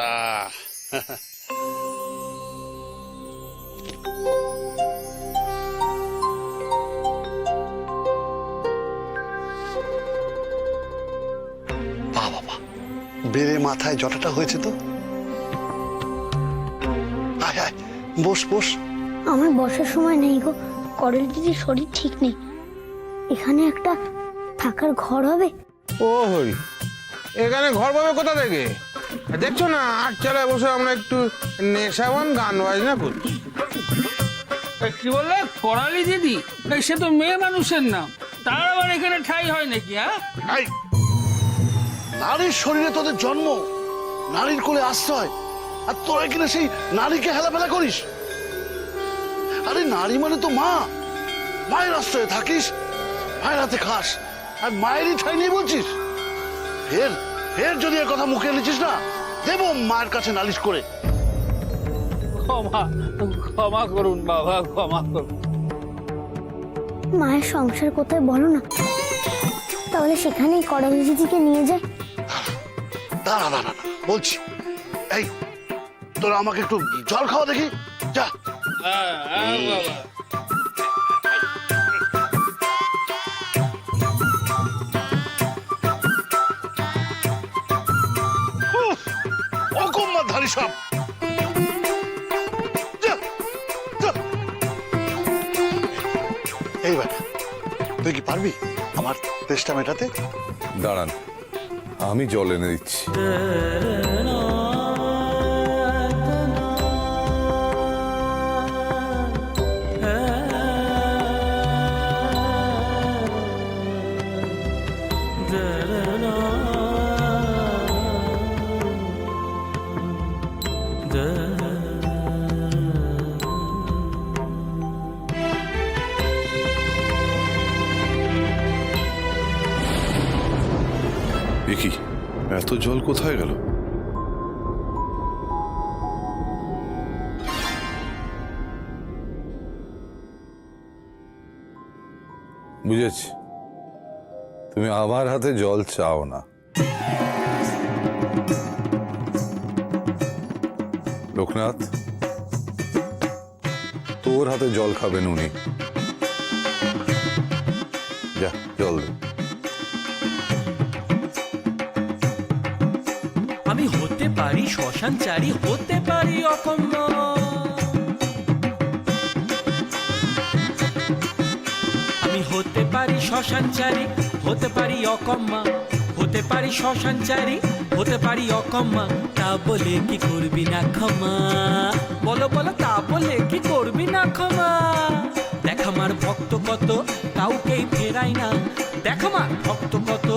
ব্যাপারটা। বাবা, বেড়ে মাথায় জটাটা হয়েছে তো। আয় আয়, বস বস। আমার বসার সময় নেই গো, করল দিদির শরীর ঠিক নেই। এখানে একটা থাকার ঘর হবে? ও হরি, এখানে ঘর পাবে কোথা থেকে? দেখছো না আটচালায় বসে আমরা একটু নেশাবান গান বাজনা করছি। কি বললে করালি দিদি? সে তো মেয়ে মানুষের নাম, তার আবার এখানে ঠাই হয় নাকি? এই, নারীর শরীরে তোদের জন্ম, নারীর কোলে আশ্রয়, আর তোরা কিনা সেই নারীকে হেলাফেলা করিস। আরে নারী মানে তো মা, মায়ের আশ্রয়ে থাকিস, মায়ের হাতে খাস, আর মায়েরই ঠাই নেই বলছিস। ফের ফের যদি এ কথা মুখে এনেছিস না, দেব মায়ের কাছে নালিশ করে। ক্ষমা ক্ষমা করুন বাবা, ক্ষমা করুন। মায়ের সংসার কোথায় বলো না, তাহলে সেখানেই করল দিদিকে নিয়ে যায়। দাঁড়া দাঁড়া দাঁড়া, বলছি। এই, তোরা আমাকে একটু জল খাওয়া দেখি, যা। বাবা অকম্মাধারী সব। যা, যা। এই বেটা, তুই কি পারবি আমার তেষ্টা মেটাতে? দাঁড়ান, আমি জল এনে দিচ্ছি। এ কি, এত জল কোথায় গেল? বুঝেছি, তুমি আমার হাতে জল চাও না। লোকনাথ, তোর হাতে জল খাবেন উনি। যা, জল দে। আমি হতে পারি শ্মশানচারী, হতে পারি অকম্য, আমি হতে পারি শ্মশানচারী, হতে পারি অকম্মা, হতে পারি শ্মশানচারী, হতে পারি অকম্মা। তা বলে কি করবি না ক্ষমা? বলো বলো, তা বলে কি করবি না ক্ষমা? দেখ আমার ভক্ত কত, কাউকেই ফেরাই না। দেখ আমার ভক্ত কত,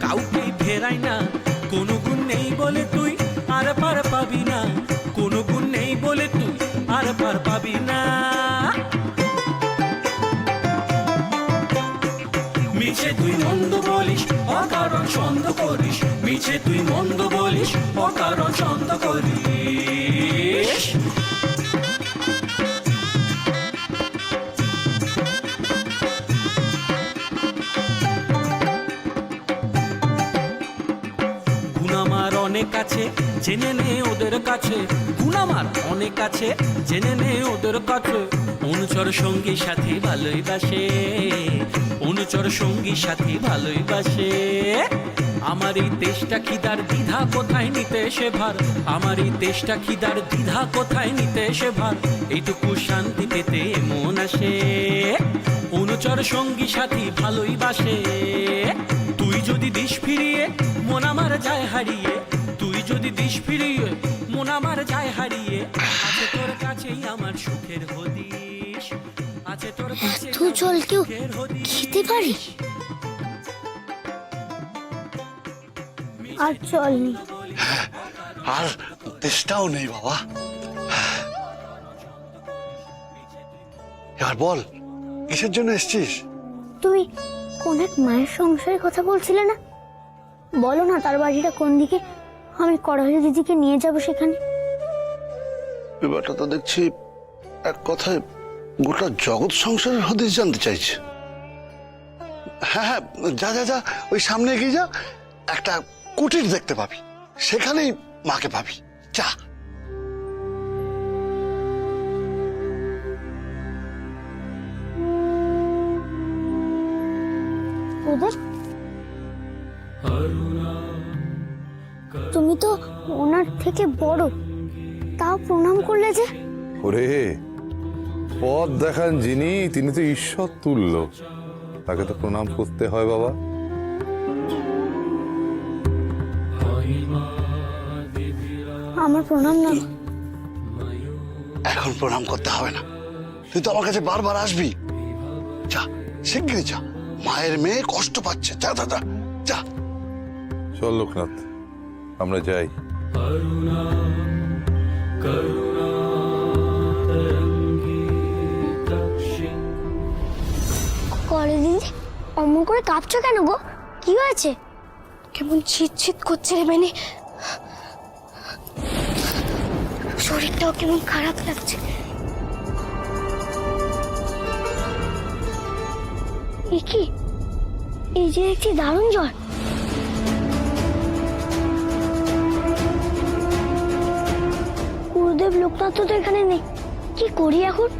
কাউকেই ফেরাই না। কোনো গুণ নেই বলে তুই আর পার পাবি না, কোনো গুণ নেই বলে তুই আর পার পাবি না। মিছে তুই মন্দ বলিস, অকারণ সন্দেহ করিস, মিছে তুই মন্দ বলিস, অকারণ সন্দেহ করিস। গুণ আমার অনেক আছে, জেনে নে ওদের কাছে, গুণ আমার অনেক আছে, জেনে নে ওদের কাছে। অনুচর সঙ্গী সাথী ভালোই বাসে, অনুচর সঙ্গী সাথী ভালোই বাসে। আমার এই দেশটা খিদার দ্বিধা কোথায় নিতে এসে ভার, আমার এই দেশটা খিদার দ্বিধা কোথায় নিতে এসে ভার। এইটুকু শান্তি পেতে মন আসে, অনুচর সঙ্গী সাথী ভালোই বাসে। তুই যদি দিশ ফিরিয়ে মন আমার যায় হারিয়ে, তুই যদি দিশ ফিরিয়ে মন আমার যায় হারিয়ে। আছে তোর কাছেই আমার সুখের হদিশ, আছে তোর কাছে এত জল কেউ খেতে পারে? আর জল নেই, আর তেষ্টাও নেই বাবা। এবার বল, কিসের জন্য এসছিস? তুমি কোন এক মায়ের সংসারের কথা বলছিলে না? বলো না তার বাড়িটা কোন দিকে, আমি করল দিদিকে নিয়ে যাব সেখানে। ব্যাপারটা তো দেখছি এক কথায় গোটা জগৎ সংসারের হদিশ জানতে চাইছে। হ্যাঁ হ্যাঁ, যা যা যা, ওই সামনে এগিয়ে যা, একটা কুটির দেখতে পাবি, সেখানেই মাকে পাবি। যা। ওদের তুমি তো ওনার থেকে বড়, তাও প্রণাম করলে যে? ওরে, পথ দেখান যিনি, তিনি তো ঈশ্বর তুল্য, তাকে তো প্রণাম করতে হয় বাবা। আমার প্রণাম না। এখন প্রণাম করতে হবে না, তুই তো আমার কাছে বারবার আসবি। যা, শিগগিরই যা, মায়ের মেয়ে কষ্ট পাচ্ছে। যা দাদা, যা। চল লোকনাথ, আমরা যাই। করে দিদি, অমন করে কাঁপছো কেন গো? কি হয়েছে? কেমন চিৎ করছে রে বেনি, শরীরটাও কেমন খারাপ লাগছে। এ কি, এই যে একটি দারুণ জ্বর। গুরুদেব লোকনাথ তো এখানে নেই, কি করি এখন?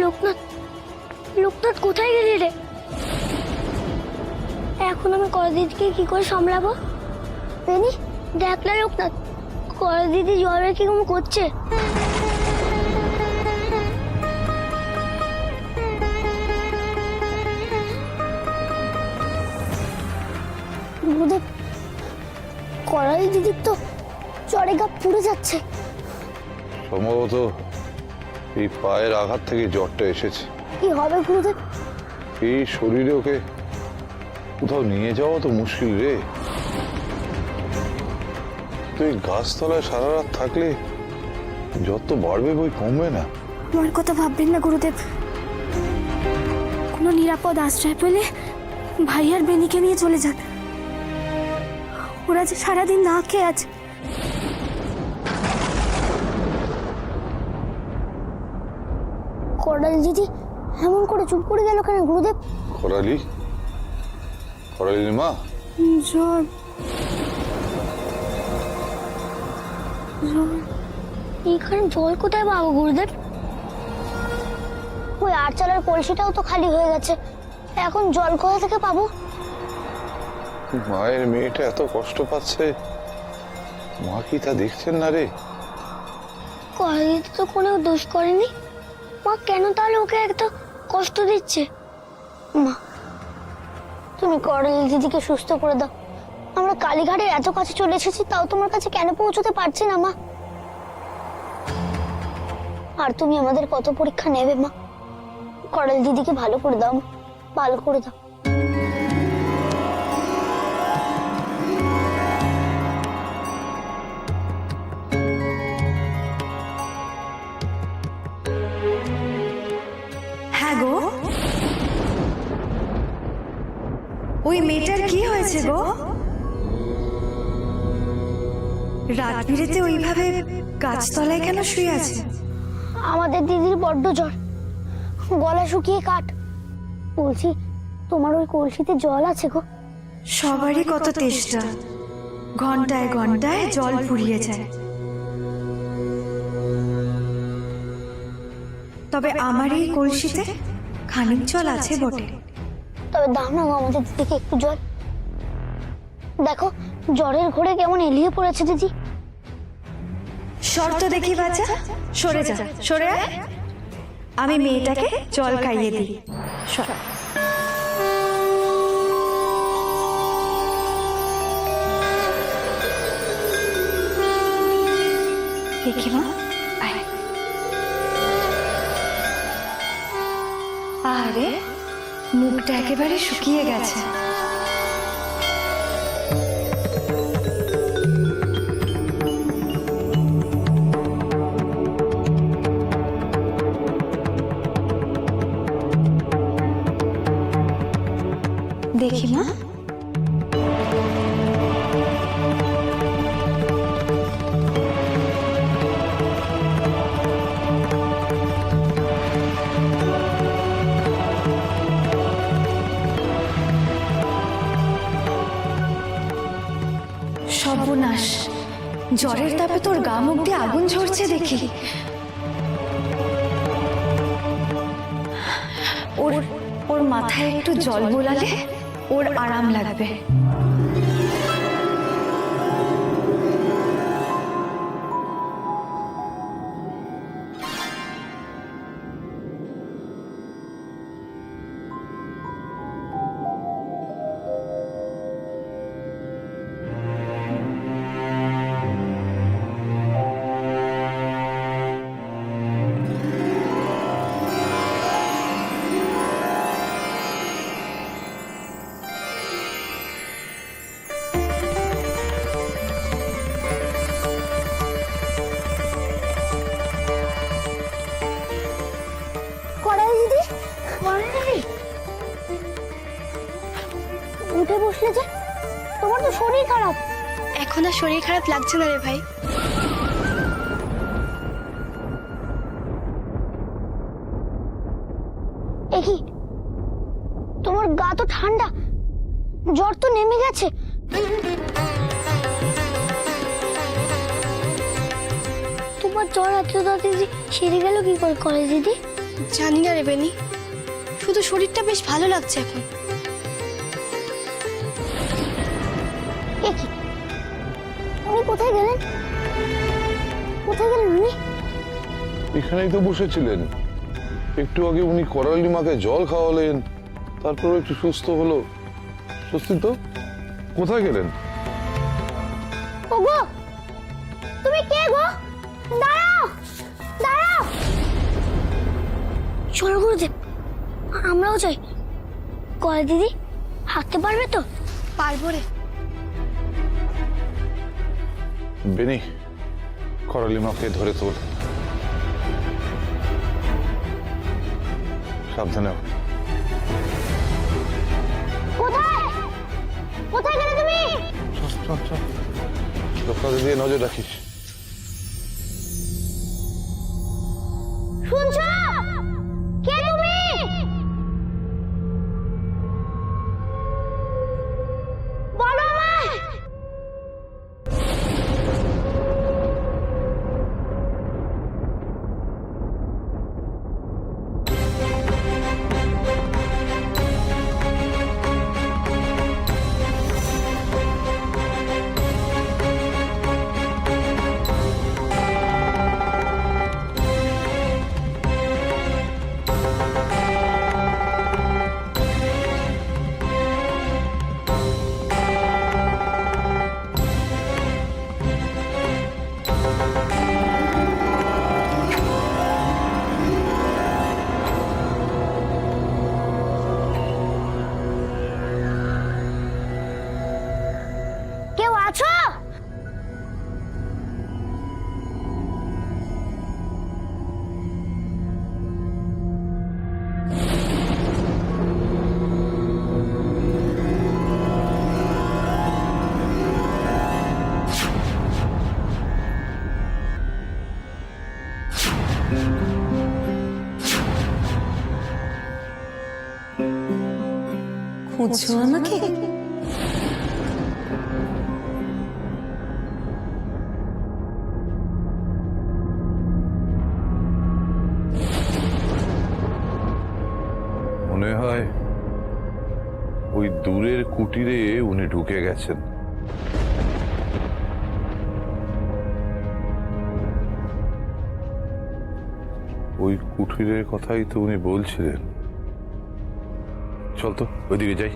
লোকনাথ, লোকনাথ কোথায় গেলি রে? এখন আমি করা দিদিকে কি করে সামলাবো? বেনি, দেখ না লোকনাথ, করা দিদি জ্বরে কি কেমন করছে। গুরুদেব, করালি দিদির তো জ্বরে গা পুড়ে যাচ্ছে। সম্ভবত এই পায়ের আঘাত থেকে জ্বরটা এসেছে। কি হবে গুরুদেব? এই শরীরে ওকে কোথাও নিয়ে যাওয়া তো মুশকিল রে। তুই গাছতলায় সারা রাত থাকলে যত বাড়বে বই কমবে না। আমার কথা ভাববেন না গুরুদেব, কোনো নিরাপদ আশ্রয় পেলে ভাই আর বেনিকে নিয়ে চলে যান। ওরা যে সারাদিন না খেয়ে আছে। করালি দিদি এমন করে চুপ করে গেল কেন গুরুদেব? করালি, করালির মা জ্বর, এইখানে জল কোথায় পাবো গুরুদেব? ওই আটচালার কলসিটাও তো খালি হয়ে গেছে, এখন জল কোথা থেকে পাবো? মায়ের মেয়েটা এত কষ্ট পাচ্ছে, মা কি তা দেখছেন না রে? করালি তো কোনো দোষ করেনি, মা কেন তাহলে ওকে এত কষ্ট দিচ্ছে? মা, তুমি করালি দিদিকে সুস্থ করে দাও। আমরা কালীঘাটের এত কাছে চলে এসেছি, তাও তোমার কাছে কেন পৌঁছতে পারছি না মা? আর তুমি আমাদের কত পরীক্ষা নেবে মা? করালি দিদিকে ভালো করে দাও মা, ভালো করে দাও। হ্যাঁ গো, ওই মেয়েটার কি হয়েছে গো? রাত বিরেতে ওইভাবে গাছতলায় কেন শুয়ে আছে? আমাদের দিদির বড্ড জ্বর, গলা শুকিয়ে কাঠ। বলছি, তোমার ওই কলসিতে জল আছে গো? সবারই কত তেষ্টা, ঘন্টায় ঘন্টায় জল ফুরিয়ে যায়। তবে আমার এই কলসিতে খানিক জল আছে বটে। তবে দাও না গো আমাদের দিদিকে একটু জল। দেখো জ্বরের ঘোরে কেমন এলিয়ে পড়েছে দিদি। শর্ত দেখি বাচ্চা, সরে যা, সরে আয়। আমি মেয়েটাকে জল খাইয়ে দিই। সর। দেখি মা, আয়। আরে মুখটা একেবারে শুকিয়ে গেছে। দেখি মা। সর্বনাশ, জ্বরের তাপে তোর গা মুখ দিয়ে আগুন ঝরছে দেখি। ওর ওর মাথায় একটু জল বোলালে ওর আরাম লাগবে। করালি দিদি, করালি উঠে বসলে যে, তোমার তো শরীর খারাপ। এখন আর শরীর খারাপ লাগছে না রে ভাই। একই, তোমার গা তো ঠান্ডা, জ্বর তো নেমে গেছে। তোমার জ্বর এত তাড়াতাড়ি সেরে গেল কি করে কলেজ দিদি? জানি না রে বেনি, শুধু শরীরটা বেশ ভালো লাগছে এখন। একই, উনি কোথায় গেলেন? কোথায় গেলেন উনি? এখানেই তো বসেছিলেন। একটু আগে উনি করালি মাকে জল খাওয়ালেন, তারপর একটু সুস্থ হলো। স্বস্তি তো, কোথায় গেলেন? ওগো, তুমি কে গো? দাঁড়াও, দাঁড়াও। চলো গুরুদেব, আমরাও যাই। কলেজ দিদি হাঁটতে পারবে তো? পারবো রে। বেনি, করালি মাকে ধরে তোল। সাবধানে। কোথায় কোথায় গেলে তুমি? চল চল, লোকটাকে দিয়ে নজর রাখিস। শুনছো? কে তুমি? বলো আমায়। কেউ আছো? খুঁজছো আমাকে? মনে হয় ওই দূরের কুটিরে উনি ঢুকে গেছেন। ওই কুটিরের কথাই তো উনি বলছিলেন। চল তো ওইদিকে যাই।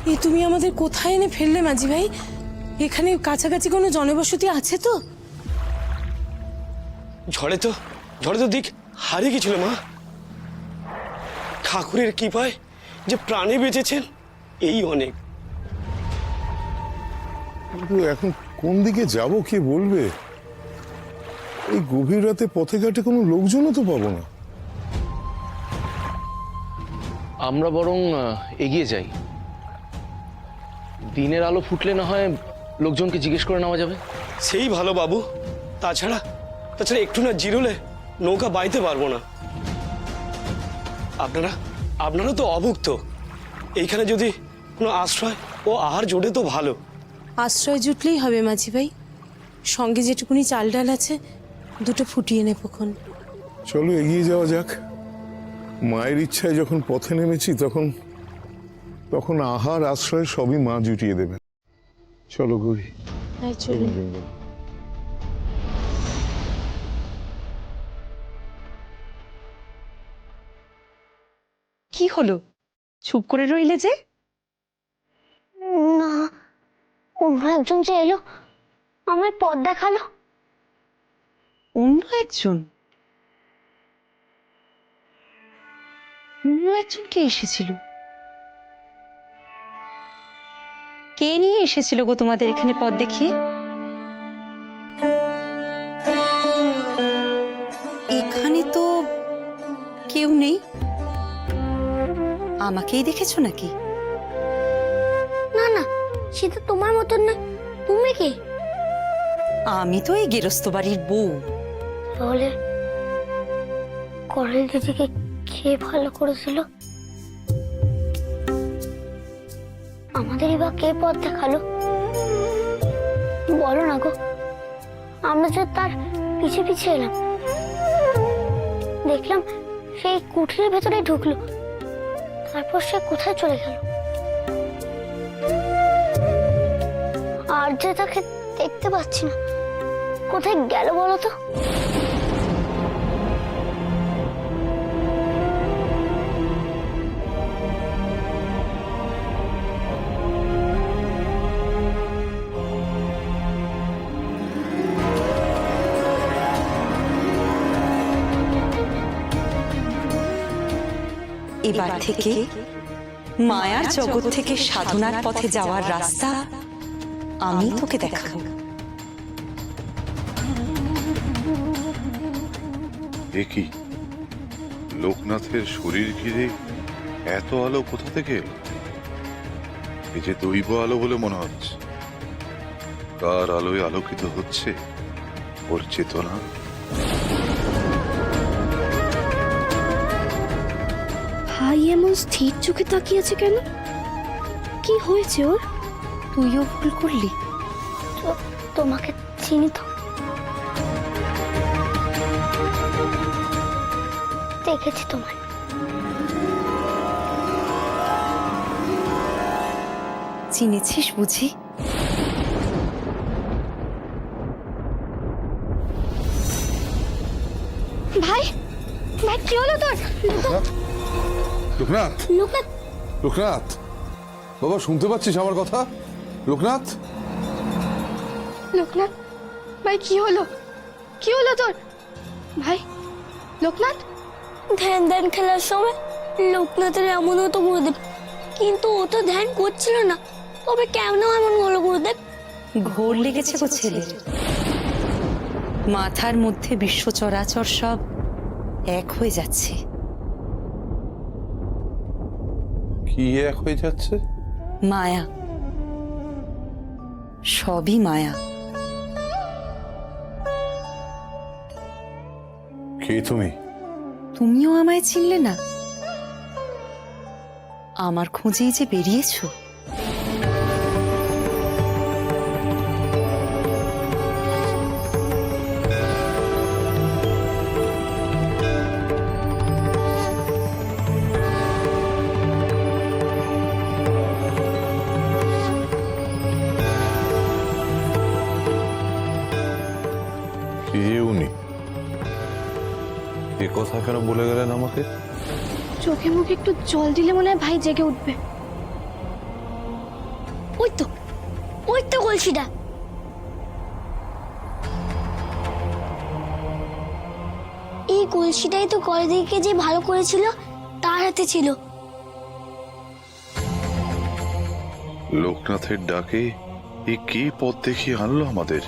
এই তুমি আমাদের কোথায় এনে ফেললে মাঝি ভাই? এখানে কাছাকাছি কোনো জনবসতি আছে তো? ঝড়ে তো দিক হারিয়ে গেছিল মা। ঠাকুরের কৃপায় যে প্রাণে বেঁচেছেন এই অনেক। কিন্তু এখন কোন দিকে যাব কে বলবে? এই গভীর রাতে পথে ঘাটে কোনো লোকজনও তো পাবো না। আমরা বরং এগিয়ে যাই। দিনের আলো ফুটলে না হয় লোকজনকে জিজ্ঞেস করে নেওয়া যাবে। সেই ভালো বাবু। তাছাড়া একটু না জিরোলে নৌকা বাইতে পারবো না। আপনারা তো অভুক্ত। এইখানে যদি কোনো আশ্রয় ও আহার জোটে তো ভালো। আশ্রয় জুটলেই হবে মাঝি ভাই। সঙ্গে যেটুকুনি চাল ডাল আছে দুটো ফুটিয়ে নেবক্ষণ। চলো এগিয়ে যাওয়া যাক। মায়ের ইচ্ছায় যখন পথে নেমেছি তখন আহার আশ্রয় সবই মা জুটিয়ে দেবেন। চলো গৌরী। চলুন। কি হলো, চুপ করে রইলে যে? না, অন্য একজন যে এলো আমার পথ দেখালো। অন্য একজন কে এসেছিল? কে নিয়ে এসেছিল গো তোমাদের এখানে পথ দেখিয়ে? এখানে তো কেউ নেই। আমাকেই দেখেছো নাকি? না না, সে তো তোমার মতন না। তুমি কে? আমি তো এই গেরস্ত বাড়ির বউ। তাহলে কলেজ দিদিকে কে ভালো করেছিল? আমাদেরই বা কে পথ দেখালো? বলো না গো। আমরা যে তার পিছে পিছে এলাম, দেখলাম সেই কুঠিরের ভেতরে ঢুকলো, তারপর সে কোথায় চলে গেল? আর যে তাকে দেখতে পাচ্ছি না, কোথায় গেল বলো তো? এবার থেকে মায়ার জগৎ থেকে সাধনার পথে যাওয়ার রাস্তা আমি তোকে দেখাবো। এ কি, লোকনাথের শরীর ঘিরে এত আলো কোথা থেকে এলো? এই যে দৈব আলো বলে মনে হচ্ছে, কার আলোয় আলোকিত হচ্ছে ওর চেতনা? ভাই এমন স্থির চোখে তাকিয়েছে কেন? কি হয়েছে ওর? তুইও ভুল করলি? তোমাকে চিনি তো, দেখেছি তোমায়। চিনেছিস বুঝি? ভাই, ভাই কি হলো তোর? লোকনাথ, লোকনাথ, লোকনাথ বাবা, শুনতে পাচ্ছিস আমার কথা? লোকনাথ, লোকনাথ ভাই কি হলো? কি হলো তোর? ভাই লোকনাথ। ধ্যান ধ্যান খেলার সময় লোকনাথের এমন হতো গুরুদেব, কিন্তু ও তো ধ্যান করছিল না। তবে কেন এমন হলো গুরুদেব? ঘোর লেগেছে গো ছেলের। মাথার মধ্যে বিশ্ব চরাচর সব এক হয়ে যাচ্ছে। কি এক হয়ে যাচ্ছে? মায়া, সবই মায়া। কে তুমি? তুমিও আমায় চিনলে না? আমার খোঁজেই যে বেরিয়েছো। এ কথা কেন বলে গেলেন আমাকে? চোখে মুখে একটু জল দিলে মনে হয় ভাই জেগে উঠবে। ওই তো, ওই তো কলসিটা। এই কলসিটাই তো কলেদিকে যে ভালো করেছিল তার হাতে ছিল। লোকনাথের ডাকে এ কি পথ দেখিয়ে আনলো আমাদের?